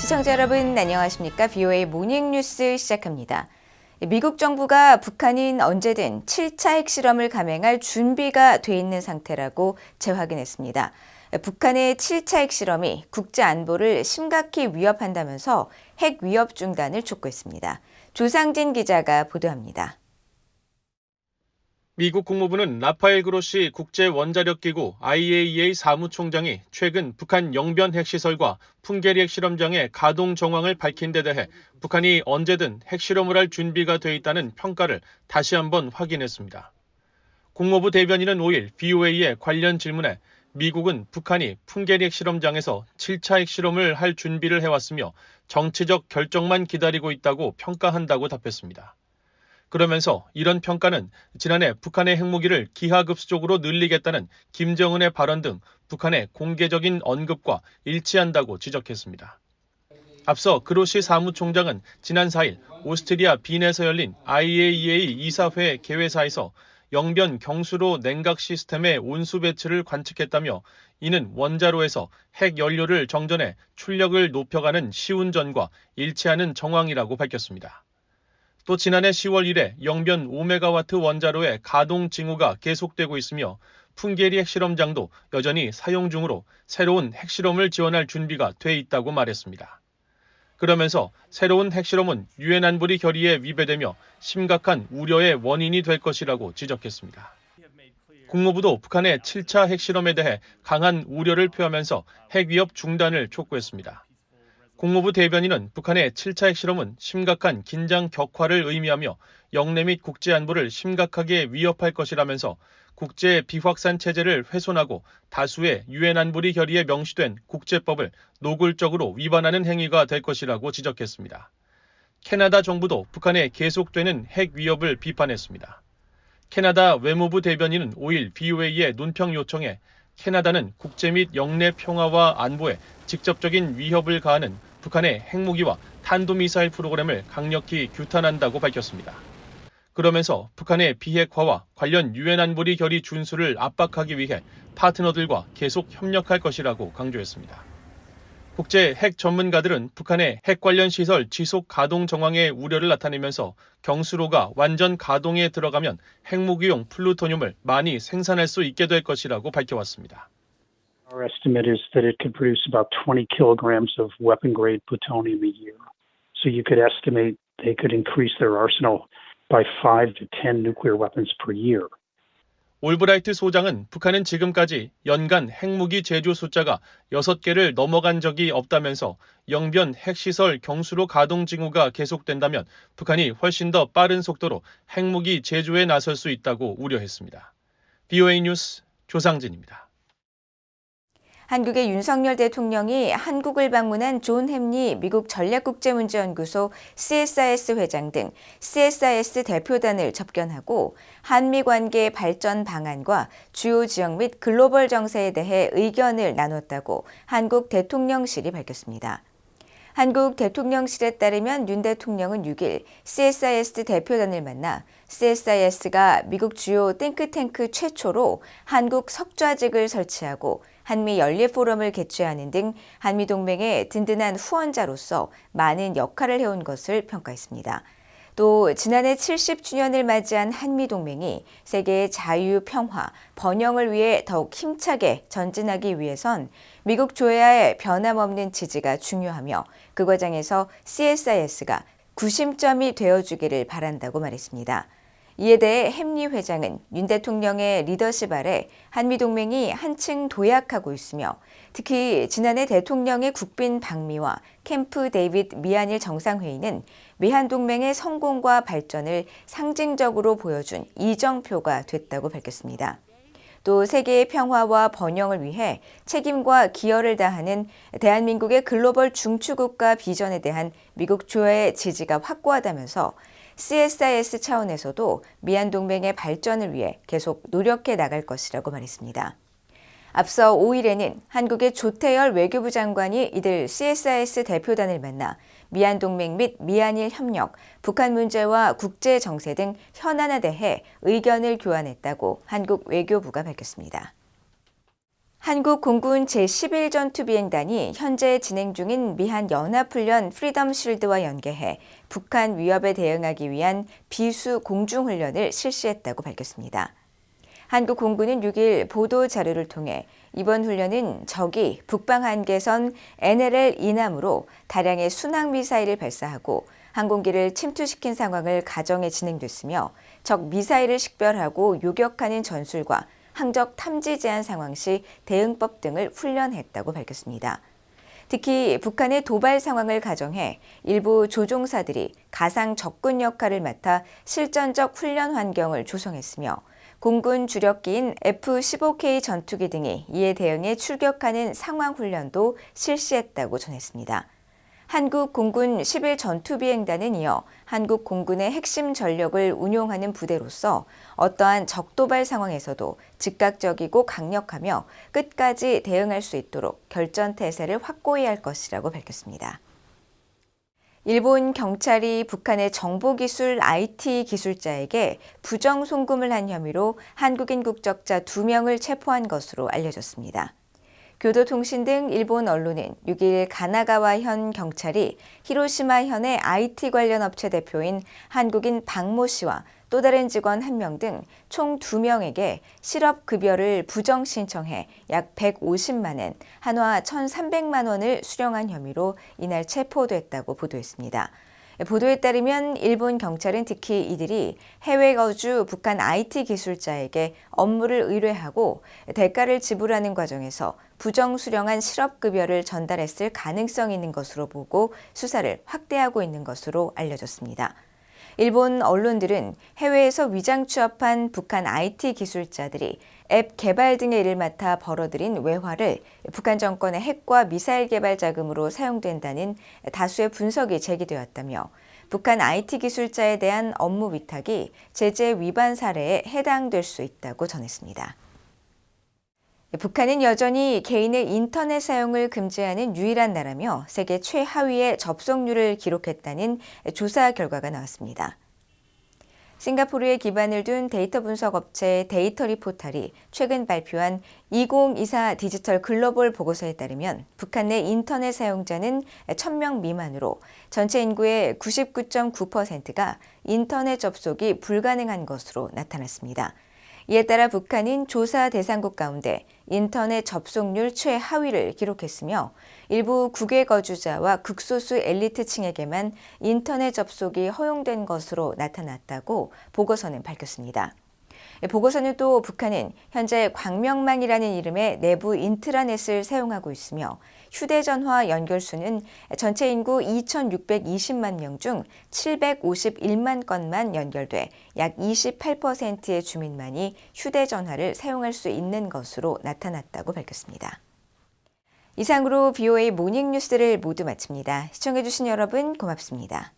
시청자 여러분 안녕하십니까? VOA 모닝뉴스 시작합니다. 미국 정부가 북한인 언제든 7차 핵실험을 감행할 준비가 돼 있는 상태라고 재확인했습니다. 북한의 7차 핵실험이 국제 안보를 심각히 위협한다면서 핵 위협 중단을 촉구했습니다. 조상진 기자가 보도합니다. 미국 국무부는 라파엘 그로시 국제원자력기구 IAEA 사무총장이 최근 북한 영변 핵시설과 풍계리 핵실험장의 가동 정황을 밝힌 데 대해 북한이 언제든 핵실험을 할 준비가 돼 있다는 평가를 다시 한번 확인했습니다. 국무부 대변인은 5일 VOA의 관련 질문에 미국은 북한이 풍계리 핵실험장에서 7차 핵실험을 할 준비를 해왔으며 정치적 결정만 기다리고 있다고 평가한다고 답했습니다. 그러면서 이런 평가는 지난해 북한의 핵무기를 기하급수적으로 늘리겠다는 김정은의 발언 등 북한의 공개적인 언급과 일치한다고 지적했습니다. 앞서 그로시 사무총장은 지난 4일 오스트리아 빈에서 열린 IAEA 이사회 개회사에서 영변 경수로 냉각 시스템의 온수 배출을 관측했다며 이는 원자로에서 핵 연료를 정전해 출력을 높여가는 시운전과 일치하는 정황이라고 밝혔습니다. 또 지난해 10월 이래 영변 5메가와트 원자로의 가동 징후가 계속되고 있으며 풍계리 핵실험장도 여전히 사용 중으로 새로운 핵실험을 지원할 준비가 돼 있다고 말했습니다. 그러면서 새로운 핵실험은 유엔 안보리 결의에 위배되며 심각한 우려의 원인이 될 것이라고 지적했습니다. 국무부도 북한의 7차 핵실험에 대해 강한 우려를 표하면서 핵 위협 중단을 촉구했습니다. 국무부 대변인은 북한의 7차 핵실험은 심각한 긴장 격화를 의미하며 영내 및 국제 안보를 심각하게 위협할 것이라면서 국제 비확산 체제를 훼손하고 다수의 유엔 안보리 결의에 명시된 국제법을 노골적으로 위반하는 행위가 될 것이라고 지적했습니다. 캐나다 정부도 북한의 계속되는 핵 위협을 비판했습니다. 캐나다 외무부 대변인은 5일 VOA의 논평 요청에 캐나다는 국제 및 영내 평화와 안보에 직접적인 위협을 가하는 북한의 핵무기와 탄도미사일 프로그램을 강력히 규탄한다고 밝혔습니다. 그러면서 북한의 비핵화와 관련 유엔 안보리 결의 준수를 압박하기 위해 파트너들과 계속 협력할 것이라고 강조했습니다. 국제 핵 전문가들은 북한의 핵 관련 시설 지속 가동 정황에 우려를 나타내면서 경수로가 완전 가동에 들어가면 핵무기용 플루토늄을 많이 생산할 수 있게 될 것이라고 밝혀왔습니다. Our estimate is that it could produce about 20 kilograms of weapon-grade plutonium a year. So you could estimate they could increase their arsenal by 5 to 10 nuclear weapons per year. 올브라이트 소장은 북한은 지금까지 연간 핵무기 제조 숫자가 6개를 넘어간 적이 없다면서 영변 핵시설 경수로 가동 징후가 계속된다면 북한이 훨씬 더 빠른 속도로 핵무기 제조에 나설 수 있다고 우려했습니다. VOA 뉴스 조상진입니다. 한국의 윤석열 대통령이 한국을 방문한 존 햄리 미국 전략국제문제연구소 CSIS 회장 등 CSIS 대표단을 접견하고 한미 관계 발전 방안과 주요 지역 및 글로벌 정세에 대해 의견을 나눴다고 한국 대통령실이 밝혔습니다. 한국 대통령실에 따르면 윤 대통령은 6일 CSIS 대표단을 만나 CSIS가 미국 주요 띵크탱크 최초로 한국 석좌직을 설치하고 한미 연례 포럼을 개최하는 등 한미동맹의 든든한 후원자로서 많은 역할을 해온 것을 평가했습니다. 또 지난해 70주년을 맞이한 한미동맹이 세계의 자유, 평화, 번영을 위해 더욱 힘차게 전진하기 위해선 미국 조야의 변함없는 지지가 중요하며 그 과정에서 CSIS가 구심점이 되어주기를 바란다고 말했습니다. 이에 대해 햄리 회장은 윤 대통령의 리더십 아래 한미동맹이 한층 도약하고 있으며 특히 지난해 대통령의 국빈 방미와 캠프 데이비드 미한일 정상회의는 미한동맹의 성공과 발전을 상징적으로 보여준 이정표가 됐다고 밝혔습니다. 또 세계의 평화와 번영을 위해 책임과 기여를 다하는 대한민국의 글로벌 중추국가 비전에 대한 미국 조야의 지지가 확고하다면서 CSIS 차원에서도 미한동맹의 발전을 위해 계속 노력해 나갈 것이라고 말했습니다. 앞서 5일에는 한국의 조태열 외교부 장관이 이들 CSIS 대표단을 만나 미한동맹 및 미한일 협력, 북한 문제와 국제 정세 등 현안에 대해 의견을 교환했다고 한국 외교부가 밝혔습니다. 한국 공군 제11전투비행단이 현재 진행 중인 미한 연합훈련 프리덤 실드와 연계해 북한 위협에 대응하기 위한 비수 공중훈련을 실시했다고 밝혔습니다. 한국 공군은 6일 보도 자료를 통해 이번 훈련은 적이 북방 한계선 NLL 이남으로 다량의 순항미사일을 발사하고 항공기를 침투시킨 상황을 가정해 진행됐으며 적 미사일을 식별하고 요격하는 전술과 항적 탐지 제한 상황 시 대응법 등을 훈련했다고 밝혔습니다. 특히 북한의 도발 상황을 가정해 일부 조종사들이 가상 적군 역할을 맡아 실전적 훈련 환경을 조성했으며 공군 주력기인 F-15K 전투기 등이 이에 대응해 출격하는 상황 훈련도 실시했다고 전했습니다. 한국 공군 11전투비행단은 이어 한국 공군의 핵심 전력을 운용하는 부대로서 어떠한 적도발 상황에서도 즉각적이고 강력하며 끝까지 대응할 수 있도록 결전태세를 확고히 할 것이라고 밝혔습니다. 일본 경찰이 북한의 정보기술 IT 기술자에게 부정 송금을 한 혐의로 한국인 국적자 2명을 체포한 것으로 알려졌습니다. 교도통신 등 일본 언론은 6일 가나가와현 경찰이 히로시마현의 IT 관련 업체 대표인 한국인 박모 씨와 또 다른 직원 1명 등 총 2명에게 실업급여를 부정 신청해 약 150만 엔, 한화 1,300만 원을 수령한 혐의로 이날 체포됐다고 보도했습니다. 보도에 따르면 일본 경찰은 특히 이들이 해외 거주 북한 IT 기술자에게 업무를 의뢰하고 대가를 지불하는 과정에서 부정 수령한 실업급여를 전달했을 가능성이 있는 것으로 보고 수사를 확대하고 있는 것으로 알려졌습니다. 일본 언론들은 해외에서 위장 취업한 북한 IT 기술자들이 앱 개발 등의 일을 맡아 벌어들인 외화를 북한 정권의 핵과 미사일 개발 자금으로 사용된다는 다수의 분석이 제기되었다며 북한 IT 기술자에 대한 업무 위탁이 제재 위반 사례에 해당될 수 있다고 전했습니다. 북한은 여전히 개인의 인터넷 사용을 금지하는 유일한 나라며 세계 최하위의 접속률을 기록했다는 조사 결과가 나왔습니다. 싱가포르에 기반을 둔 데이터 분석 업체 데이터리 포탈이 최근 발표한 2024 디지털 글로벌 보고서에 따르면 북한 내 인터넷 사용자는 1,000명 미만으로 전체 인구의 99.9%가 인터넷 접속이 불가능한 것으로 나타났습니다. 이에 따라 북한은 조사 대상국 가운데 인터넷 접속률 최하위를 기록했으며 일부 국외 거주자와 극소수 엘리트층에게만 인터넷 접속이 허용된 것으로 나타났다고 보고서는 밝혔습니다. 보고서는 또 북한은 현재 광명망이라는 이름의 내부 인트라넷을 사용하고 있으며 휴대전화 연결수는 전체 인구 2,620만 명 중 751만 건만 연결돼 약 28%의 주민만이 휴대전화를 사용할 수 있는 것으로 나타났다고 밝혔습니다. 이상으로 BOA 모닝뉴스를 모두 마칩니다. 시청해주신 여러분 고맙습니다.